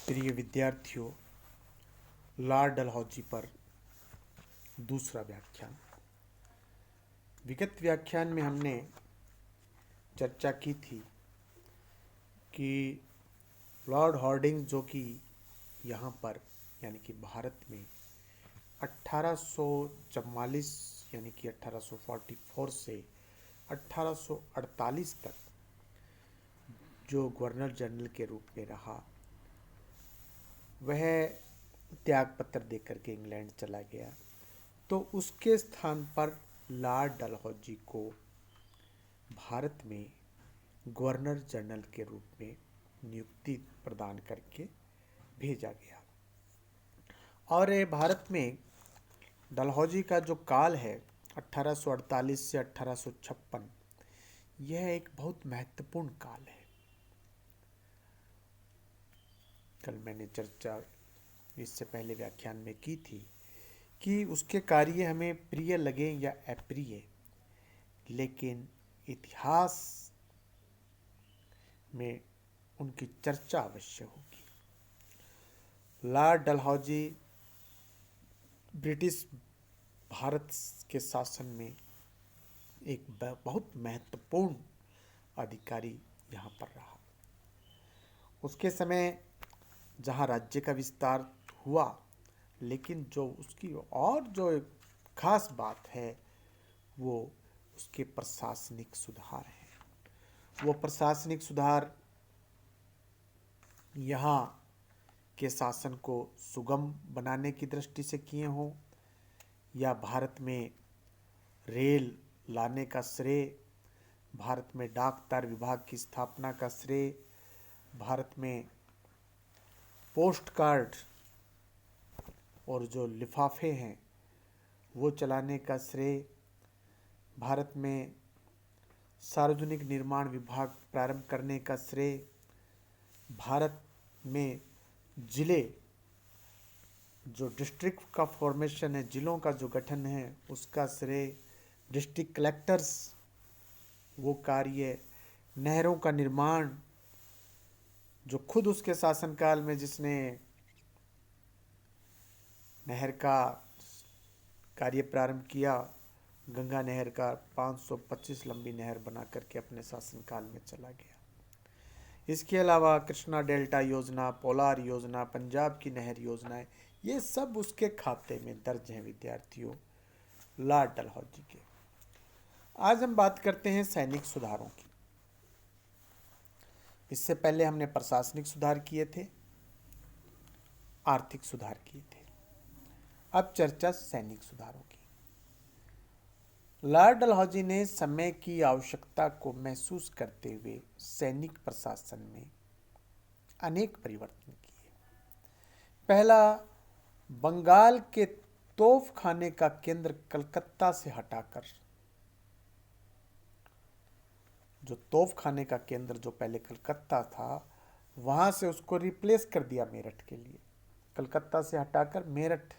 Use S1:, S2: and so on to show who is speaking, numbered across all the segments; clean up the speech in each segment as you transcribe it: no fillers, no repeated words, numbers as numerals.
S1: प्रिय विद्यार्थियों, लॉर्ड डलहौजी पर दूसरा व्याख्यान। विगत व्याख्यान में हमने चर्चा की थी कि लॉर्ड हॉर्डिंग जो कि यहाँ पर यानी कि भारत में 1844 यानी कि 1844 से 1848 तक जो गवर्नर जनरल के रूप में रहा, वह त्याग पत्र देकर के इंग्लैंड चला गया। तो उसके स्थान पर लॉर्ड डलहौजी को भारत में गवर्नर जनरल के रूप में नियुक्ति प्रदान करके भेजा गया। और भारत में डलहौजी का जो काल है 1848 से 1856, यह एक बहुत महत्वपूर्ण काल है। कल मैंने चर्चा इससे पहले व्याख्यान में की थी कि उसके कार्य हमें प्रिय लगे या अप्रिय, लेकिन इतिहास में उनकी चर्चा अवश्य होगी। लॉर्ड डलहौजी ब्रिटिश भारत के शासन में एक बहुत महत्वपूर्ण अधिकारी यहाँ पर रहा। उसके समय जहाँ राज्य का विस्तार हुआ, लेकिन जो उसकी और जो एक खास बात है वो उसके प्रशासनिक सुधार हैं। वो प्रशासनिक सुधार यहाँ के शासन को सुगम बनाने की दृष्टि से किए हों, या भारत में रेल लाने का श्रेय, भारत में डाक तार विभाग की स्थापना का श्रेय, भारत में पोस्ट कार्ड और जो लिफाफे हैं वो चलाने का श्रेय, भारत में सार्वजनिक निर्माण विभाग प्रारंभ करने का श्रेय, भारत में जिले जो डिस्ट्रिक्ट का फॉर्मेशन है, जिलों का जो गठन है उसका श्रेय, डिस्ट्रिक्ट कलेक्टर्स वो कार्य, नहरों का निर्माण जो खुद उसके शासनकाल में जिसने नहर का कार्य प्रारंभ किया, गंगा नहर का 525 लंबी नहर बना करके अपने शासनकाल में चला गया। इसके अलावा कृष्णा डेल्टा योजना, पोलार योजना, पंजाब की नहर योजनाएं, ये सब उसके खाते में दर्ज हैं विद्यार्थियों, लॉर्ड डलहौजी के। आज हम बात करते हैं सैनिक सुधारों की। इससे पहले हमने प्रशासनिक सुधार किए थे, आर्थिक सुधार किए थे। अब चर्चा सैनिक सुधारों की। लॉर्ड डलहौजी ने समय की आवश्यकता को महसूस करते हुए सैनिक प्रशासन में अनेक परिवर्तन किए। पहला, बंगाल के तोप खाने का केंद्र कलकत्ता से हटाकर, जो तोप खाने का केंद्र जो पहले कलकत्ता था, वहां से उसको रिप्लेस कर दिया मेरठ के लिए। कलकत्ता से हटाकर मेरठ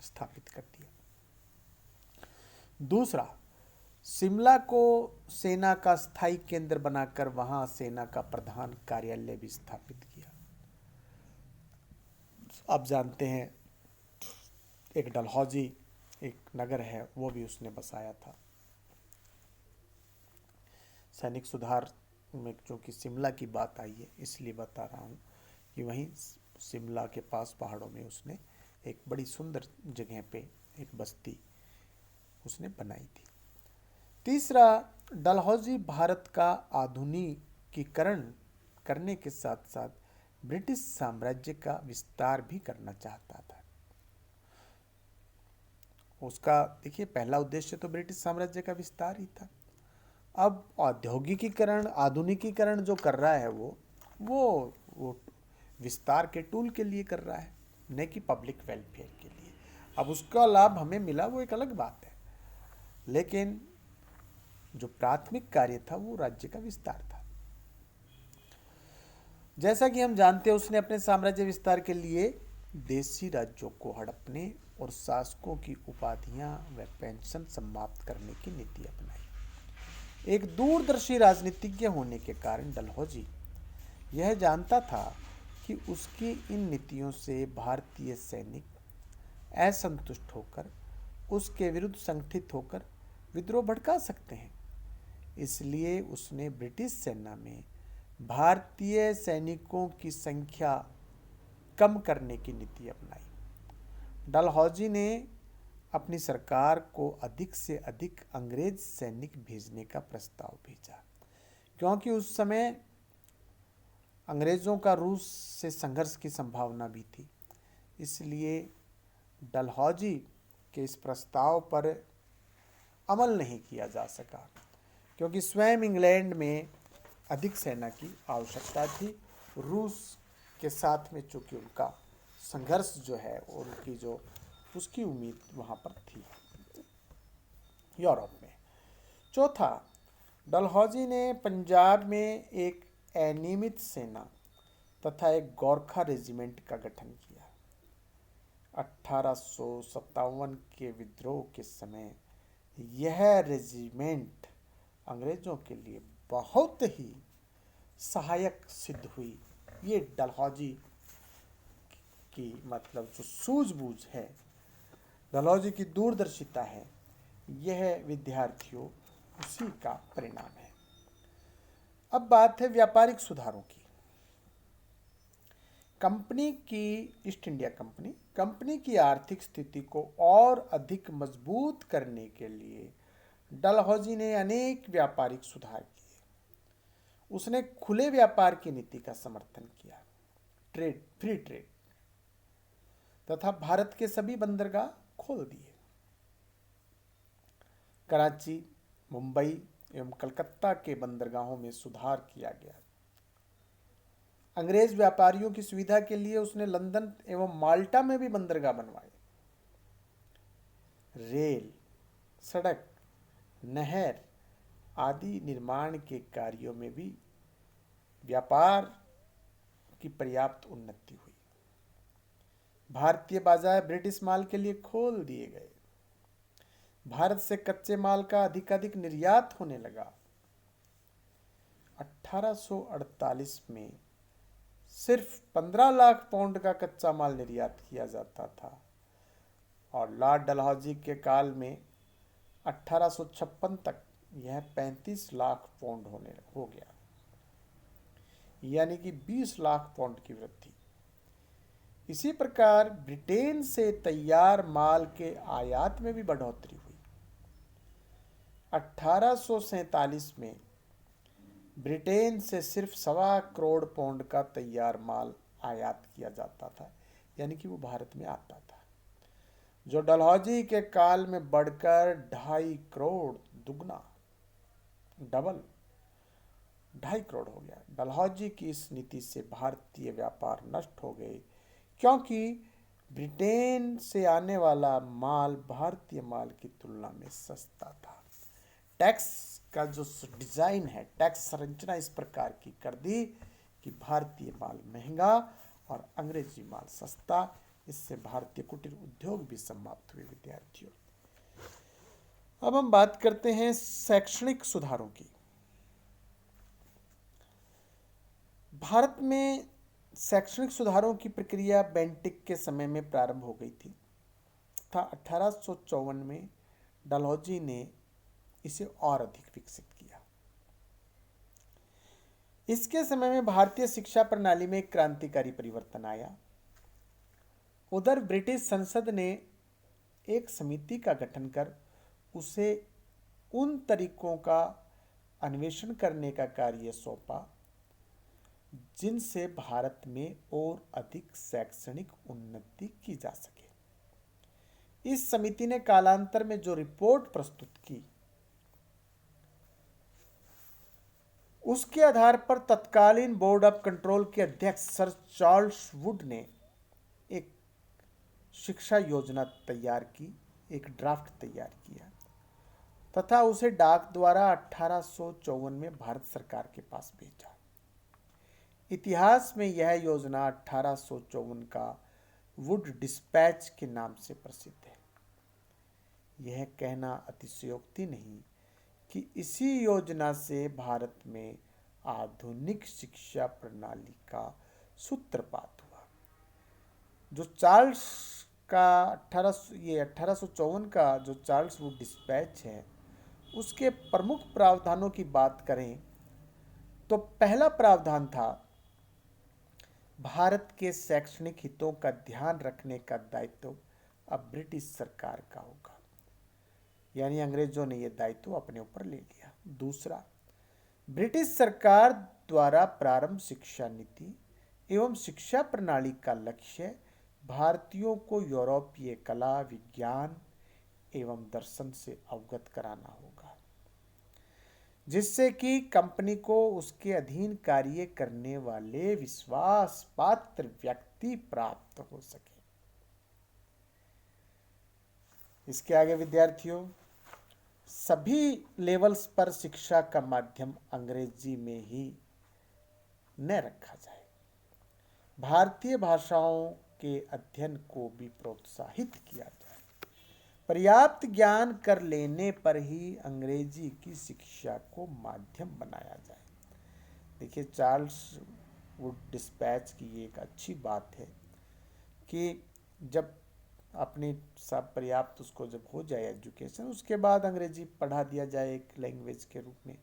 S1: स्थापित कर दिया। दूसरा, शिमला को सेना का स्थायी केंद्र बनाकर वहां सेना का प्रधान कार्यालय भी स्थापित किया। आप जानते हैं एक डलहौजी एक नगर है, वो भी उसने बसाया था। सैनिक सुधार में क्योंकि शिमला की बात आई है इसलिए बता रहा हूँ कि वहीं शिमला के पास पहाड़ों में उसने एक बड़ी सुंदर जगह पे एक बस्ती उसने बनाई थी। तीसरा, डलहौजी भारत का आधुनिकीकरण करने के साथ साथ ब्रिटिश साम्राज्य का विस्तार भी करना चाहता था। उसका देखिए पहला उद्देश्य तो ब्रिटिश साम्राज्य का विस्तार ही था। अब औद्योगिकीकरण, आधुनिकीकरण जो कर रहा है वो विस्तार के टूल के लिए कर रहा है, न कि पब्लिक वेलफेयर के लिए। अब उसका लाभ हमें मिला वो एक अलग बात है, लेकिन जो प्राथमिक कार्य था वो राज्य का विस्तार था। जैसा कि हम जानते हैं उसने अपने साम्राज्य विस्तार के लिए देशी राज्यों को हड़पने और शासकों की उपाधियां व पेंशन समाप्त करने की नीति अपनाई। एक दूरदर्शी राजनीतिज्ञ होने के कारण डलहौजी यह जानता था कि उसकी इन नीतियों से भारतीय सैनिक असंतुष्ट होकर उसके विरुद्ध संगठित होकर विद्रोह भड़का सकते हैं। इसलिए उसने ब्रिटिश सेना में भारतीय सैनिकों की संख्या कम करने की नीति अपनाई। डलहौजी ने अपनी सरकार को अधिक से अधिक अंग्रेज सैनिक भेजने का प्रस्ताव भेजा, क्योंकि उस समय अंग्रेज़ों का रूस से संघर्ष की संभावना भी थी। इसलिए डलहौजी के इस प्रस्ताव पर अमल नहीं किया जा सका, क्योंकि स्वयं इंग्लैंड में अधिक सेना की आवश्यकता थी। रूस के साथ में चूँकि उनका संघर्ष जो है उनकी जो उसकी उम्मीद वहाँ पर थी यूरोप में। चौथा, डलहौजी ने पंजाब में एक अनियमित सेना तथा एक गोरखा रेजिमेंट का गठन किया। 1857 के विद्रोह के समय यह रेजिमेंट अंग्रेजों के लिए बहुत ही सहायक सिद्ध हुई। ये डलहौजी की मतलब जो सूझबूझ है, डलहौजी की दूरदर्शिता है, यह विद्यार्थियों उसी का परिणाम है। अब बात है व्यापारिक सुधारों की। कंपनी की ईस्ट इंडिया कंपनी की आर्थिक स्थिति को और अधिक मजबूत करने के लिए डलहौजी ने अनेक व्यापारिक सुधार किए। उसने खुले व्यापार की नीति का समर्थन किया, फ्री ट्रेड, तथा भारत के सभी बंदरगाह खोल दिए। कराची, मुंबई एवं कलकत्ता के बंदरगाहों में सुधार किया गया। अंग्रेज व्यापारियों की सुविधा के लिए उसने लंदन एवं माल्टा में भी बंदरगाह बनवाए। रेल, सड़क, नहर आदि निर्माण के कार्यों में भी व्यापार की पर्याप्त उन्नति हुई। भारतीय बाजार ब्रिटिश माल के लिए खोल दिए गए। भारत से कच्चे माल का अधिकाधिक निर्यात होने लगा। 1848 में सिर्फ 15 लाख पाउंड का कच्चा माल निर्यात किया जाता था और लॉर्ड डलहौजी के काल में 1856 तक यह 35 लाख पाउंड हो गया, यानी कि 20 लाख पाउंड की वृद्धि। इसी प्रकार ब्रिटेन से तैयार माल के आयात में भी बढ़ोतरी हुई। 1847 में ब्रिटेन से सिर्फ 1.25 करोड़ पाउंड का तैयार माल आयात किया जाता था, यानी कि वो भारत में आता था, जो डलहौजी के काल में बढ़कर 2.5 करोड़, दुगना, डबल 2.5 करोड़ हो गया। डलहौजी की इस नीति से भारतीय व्यापार नष्ट हो गए, क्योंकि ब्रिटेन से आने वाला माल भारतीय माल की तुलना में सस्ता था। टैक्स का जो डिज़ाइन है, टैक्स संरचना इस प्रकार की कर दी कि भारतीय माल महंगा और अंग्रेजी माल सस्ता। इससे भारतीय कुटीर उद्योग भी समाप्त हुए। विद्यार्थियों, अब हम बात करते हैं शैक्षणिक सुधारों की। भारत में शैक्षणिक सुधारों की प्रक्रिया बेंटिक के समय में प्रारंभ हो गई थी तथा 1854 में डलहौजी ने इसे और अधिक विकसित किया। इसके समय में भारतीय शिक्षा प्रणाली में एक क्रांतिकारी परिवर्तन आया। उधर ब्रिटिश संसद ने एक समिति का गठन कर उसे उन तरीकों का अन्वेषण करने का कार्य सौंपा जिनसे भारत में और अधिक शैक्षणिक उन्नति की जा सके। इस समिति ने कालांतर में जो रिपोर्ट प्रस्तुत की, उसके आधार पर तत्कालीन बोर्ड ऑफ कंट्रोल के अध्यक्ष सर चार्ल्स वुड ने एक शिक्षा योजना तैयार की, एक ड्राफ्ट तैयार किया तथा उसे डाक द्वारा 1854 में भारत सरकार के पास भेजा। इतिहास में यह योजना 1854 का वुड डिस्पैच के नाम से प्रसिद्ध है। यह कहना अतिशयोक्ति नहीं कि इसी योजना से भारत में आधुनिक शिक्षा प्रणाली का सूत्रपात हुआ। जो चार्ल्स का 1854 का जो चार्ल्स वुड डिस्पैच है, उसके प्रमुख प्रावधानों की बात करें तो पहला प्रावधान था, भारत के शैक्षणिक हितों का ध्यान रखने का दायित्व अब ब्रिटिश सरकार का होगा, यानी अंग्रेजों ने यह दायित्व अपने ऊपर ले लिया। दूसरा, ब्रिटिश सरकार द्वारा प्रारंभ शिक्षा नीति एवं शिक्षा प्रणाली का लक्ष्य भारतीयों को यूरोपीय कला, विज्ञान एवं दर्शन से अवगत कराना होगा, जिससे कि कंपनी को उसके अधीन कार्य करने वाले विश्वास पात्र व्यक्ति प्राप्त हो सके। इसके आगे विद्यार्थियों, सभी लेवल्स पर शिक्षा का माध्यम अंग्रेजी में ही न रखा जाए, भारतीय भाषाओं के अध्ययन को भी प्रोत्साहित किया जाए, पर्याप्त ज्ञान कर लेने पर ही अंग्रेजी की शिक्षा को माध्यम बनाया जाए। देखिए, चार्ल्स वुड डिस्पैच की एक अच्छी बात है कि जब अपनी सब पर्याप्त उसको जब हो जाए एजुकेशन, उसके बाद अंग्रेजी पढ़ा दिया जाए एक लैंग्वेज के रूप में।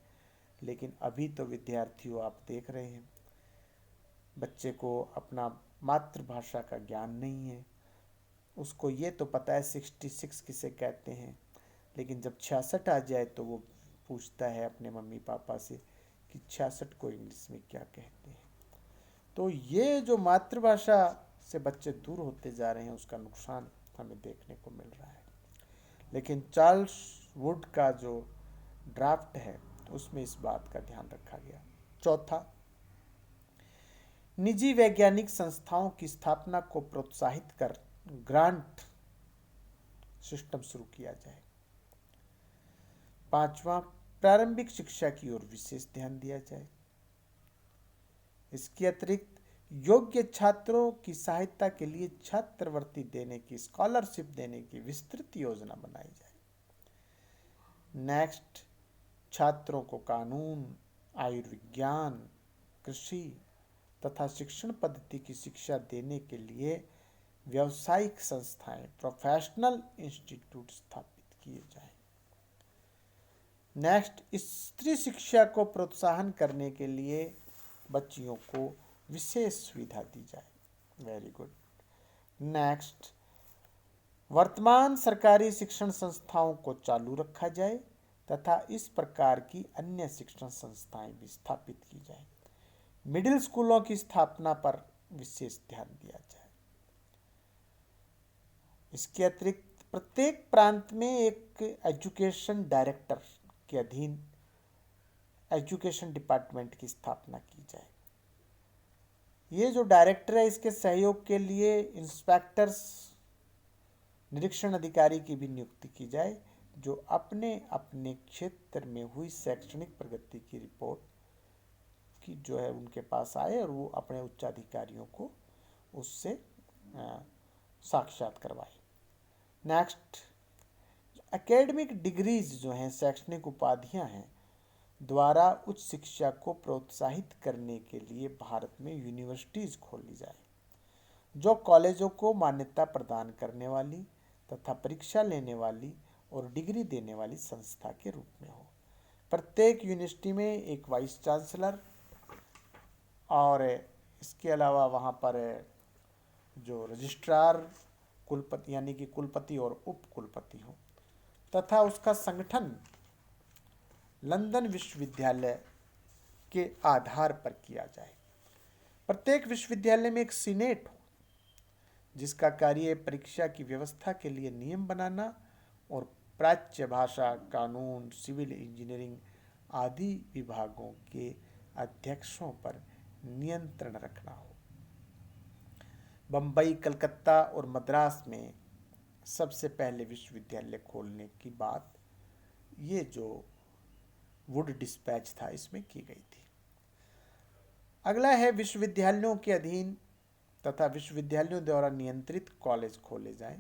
S1: लेकिन अभी तो विद्यार्थियों, आप देख रहे हैं, बच्चे को अपना मातृभाषा का ज्ञान नहीं है। उसको ये तो पता है 66 किसे कहते हैं, लेकिन जब 66 आ जाए तो वो पूछता है अपने मम्मी पापा से कि 66 को इंग्लिश में क्या कहते हैं। तो ये जो मातृभाषा से बच्चे दूर होते जा रहे हैं, उसका नुकसान हमें देखने को मिल रहा है। लेकिन चार्ल्स वुड का जो ड्राफ्ट है उसमें इस बात का ध्यान रखा गया। चौथा, निजी वैज्ञानिक संस्थाओं की स्थापना को प्रोत्साहित कर ग्रांट सिस्टम शुरू किया जाए। पांचवा, प्रारंभिक शिक्षा की ओर विशेष ध्यान दिया जाए। इसके अतिरिक्त योग्य छात्रों की सहायता के लिए छात्रवृत्ति देने की, स्कॉलरशिप देने की विस्तृत योजना बनाई जाए। नेक्स्ट, छात्रों को कानून, आयुर्विज्ञान, कृषि तथा शिक्षण पद्धति की शिक्षा देने के लिए व्यावसायिक संस्थाएं, प्रोफेशनल इंस्टीट्यूट स्थापित किए जाएं। नेक्स्ट, स्त्री शिक्षा को प्रोत्साहन करने के लिए बच्चियों को विशेष सुविधा दी जाए। Very good. नेक्स्ट, वर्तमान सरकारी शिक्षण संस्थाओं को चालू रखा जाए तथा इस प्रकार की अन्य शिक्षण संस्थाएं भी स्थापित की जाए। मिडिल स्कूलों की स्थापना पर विशेष ध्यान दिया जाए। इसके अतिरिक्त प्रत्येक प्रांत में एक एजुकेशन डायरेक्टर के अधीन एजुकेशन डिपार्टमेंट की स्थापना की जाए। ये जो डायरेक्टर है, इसके सहयोग के लिए इंस्पेक्टर्स, निरीक्षण अधिकारी की भी नियुक्ति की जाए, जो अपने अपने क्षेत्र में हुई शैक्षणिक प्रगति की रिपोर्ट की जो है उनके पास आए और वो अपने उच्चाधिकारियों को उससे साक्षात करवाए। नेक्स्ट, एकेडमिक डिग्रीज जो हैं, शैक्षणिक उपाधियां हैं, द्वारा उच्च शिक्षा को प्रोत्साहित करने के लिए भारत में यूनिवर्सिटीज खोली जाए, जो कॉलेजों को मान्यता प्रदान करने वाली तथा परीक्षा लेने वाली और डिग्री देने वाली संस्था के रूप में हो। प्रत्येक यूनिवर्सिटी में एक वाइस चांसलर और इसके अलावा वहाँ पर जो रजिस्ट्रार, कुलपति यानी कि कुलपति और उप कुलपति हो, तथा उसका संगठन लंदन विश्वविद्यालय के आधार पर किया जाए। प्रत्येक विश्वविद्यालय में एक सीनेट हो, जिसका कार्य परीक्षा की व्यवस्था के लिए नियम बनाना और प्राच्य भाषा, कानून, सिविल इंजीनियरिंग आदि विभागों के अध्यक्षों पर नियंत्रण रखना हो। बम्बई, कलकत्ता और मद्रास में सबसे पहले विश्वविद्यालय खोलने की बात ये जो वुड डिस्पैच था इसमें की गई थी। अगला है, विश्वविद्यालयों के अधीन तथा विश्वविद्यालयों द्वारा नियंत्रित कॉलेज खोले जाएं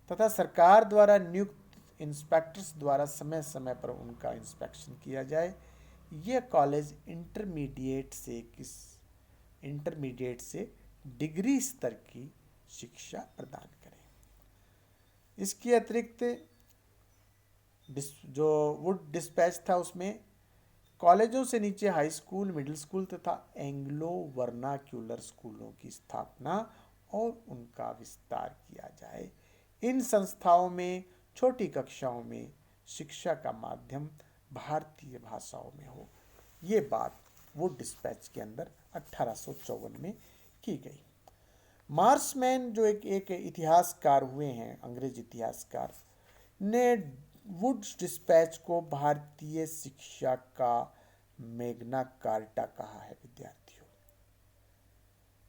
S1: तथा सरकार द्वारा नियुक्त इंस्पेक्टर्स द्वारा समय समय पर उनका इंस्पेक्शन किया जाए। ये कॉलेज इंटरमीडिएट से इंटरमीडिएट से डिग्री स्तर की शिक्षा प्रदान करें। इसके अतिरिक्त जो वुड डिस्पैच था उसमें कॉलेजों से नीचे हाई स्कूल, मिडिल स्कूल तथा एंग्लो वर्नाक्यूलर स्कूलों की स्थापना और उनका विस्तार किया जाए। इन संस्थाओं में छोटी कक्षाओं में शिक्षा का माध्यम भारतीय भाषाओं में हो। ये बात वुड डिस्पैच के अंदर 1854 में की गई। मार्समैन जो एक इतिहासकार हुए हैं, अंग्रेज इतिहासकार, ने वुड डिस्पैच को भारतीय शिक्षा का मैग्ना कार्टा कहा है। विद्यार्थियों,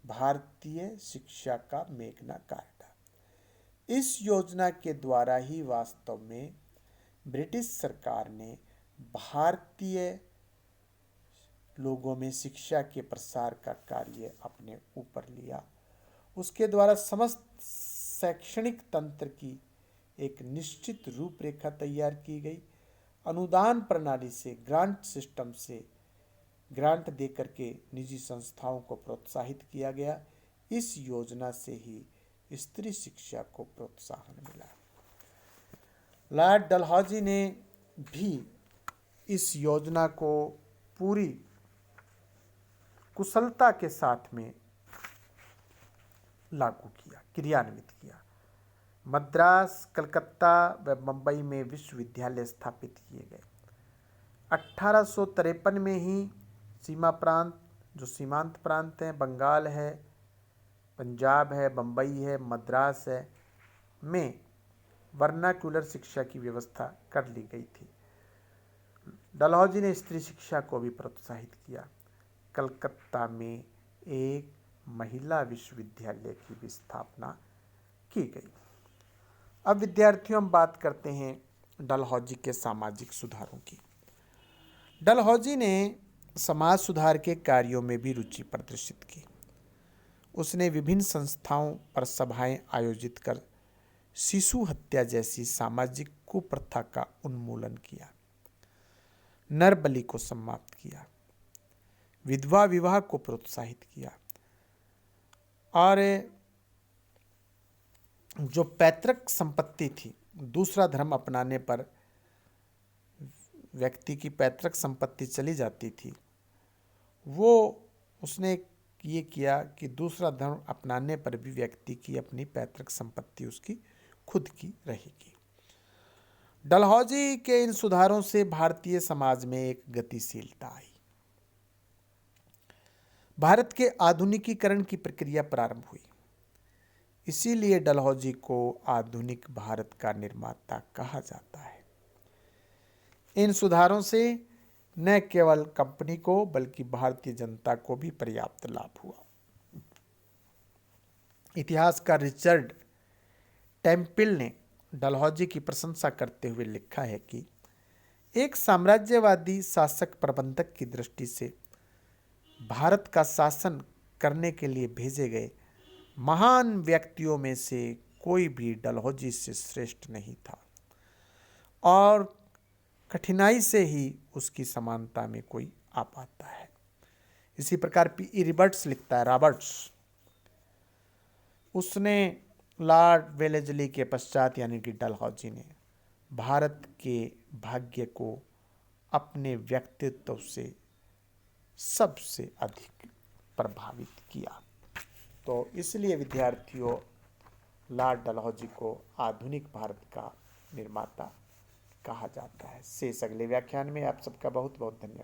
S1: भारतीय शिक्षा का मैग्ना कार्टा। इस योजना के द्वारा ही वास्तव में ब्रिटिश सरकार ने भारतीय लोगों में शिक्षा के प्रसार का कार्य अपने ऊपर लिया। उसके द्वारा समस्त शैक्षणिक तंत्र की एक निश्चित रूपरेखा तैयार की गई। अनुदान प्रणाली से, ग्रांट सिस्टम से ग्रांट देकर के निजी संस्थाओं को प्रोत्साहित किया गया। इस योजना से ही स्त्री शिक्षा को प्रोत्साहन मिला। लॉर्ड डलहौजी ने भी इस योजना को पूरी कुशलता के साथ में लागू किया, क्रियान्वित किया। मद्रास, कलकत्ता व मुंबई में विश्वविद्यालय स्थापित किए गए। 1853 में ही सीमा प्रांत, जो सीमांत प्रांत हैं, बंगाल है, पंजाब है, बम्बई है, मद्रास है, में वर्नाक्युलर शिक्षा की व्यवस्था कर ली गई थी। डलहौजी ने स्त्री शिक्षा को भी प्रोत्साहित किया। कलकत्ता में एक महिला विश्वविद्यालय की भी स्थापना की गई। अब विद्यार्थियों, हम बात करते हैं डलहौजी के सामाजिक सुधारों की। डलहौजी ने समाज सुधार के कार्यों में भी रुचि प्रदर्शित की। उसने विभिन्न संस्थाओं पर सभाएं आयोजित कर शिशु हत्या जैसी सामाजिक कुप्रथा का उन्मूलन किया, नर बलि को समाप्त किया, विधवा विवाह को प्रोत्साहित किया और जो पैतृक संपत्ति थी, दूसरा धर्म अपनाने पर व्यक्ति की पैतृक संपत्ति चली जाती थी, वो उसने ये किया कि दूसरा धर्म अपनाने पर भी व्यक्ति की अपनी पैतृक संपत्ति उसकी खुद की रहेगी। डलहौजी के इन सुधारों से भारतीय समाज में एक गतिशीलता आई। भारत के आधुनिकीकरण की प्रक्रिया प्रारंभ हुई। इसीलिए डलहौजी को आधुनिक भारत का निर्माता कहा जाता है। इन सुधारों से न केवल कंपनी को बल्कि भारतीय जनता को भी पर्याप्त लाभ हुआ। इतिहासकार रिचर्ड टेम्पिल ने डलहौजी की प्रशंसा करते हुए लिखा है कि एक साम्राज्यवादी शासक प्रबंधक की दृष्टि से भारत का शासन करने के लिए भेजे गए महान व्यक्तियों में से कोई भी डलहौजी से श्रेष्ठ नहीं था और कठिनाई से ही उसकी समानता में कोई आ पाता है। इसी प्रकार पी.ई. रॉबर्ट्स लिखता है, उसने लॉर्ड वेलेस्ली के पश्चात यानी कि डलहौजी ने भारत के भाग्य को अपने व्यक्तित्व से सबसे अधिक प्रभावित किया। तो इसलिए विद्यार्थियों, लॉर्ड डलहौजी को आधुनिक भारत का निर्माता कहा जाता है। शेष अगले व्याख्यान में। आप सबका बहुत बहुत धन्यवाद।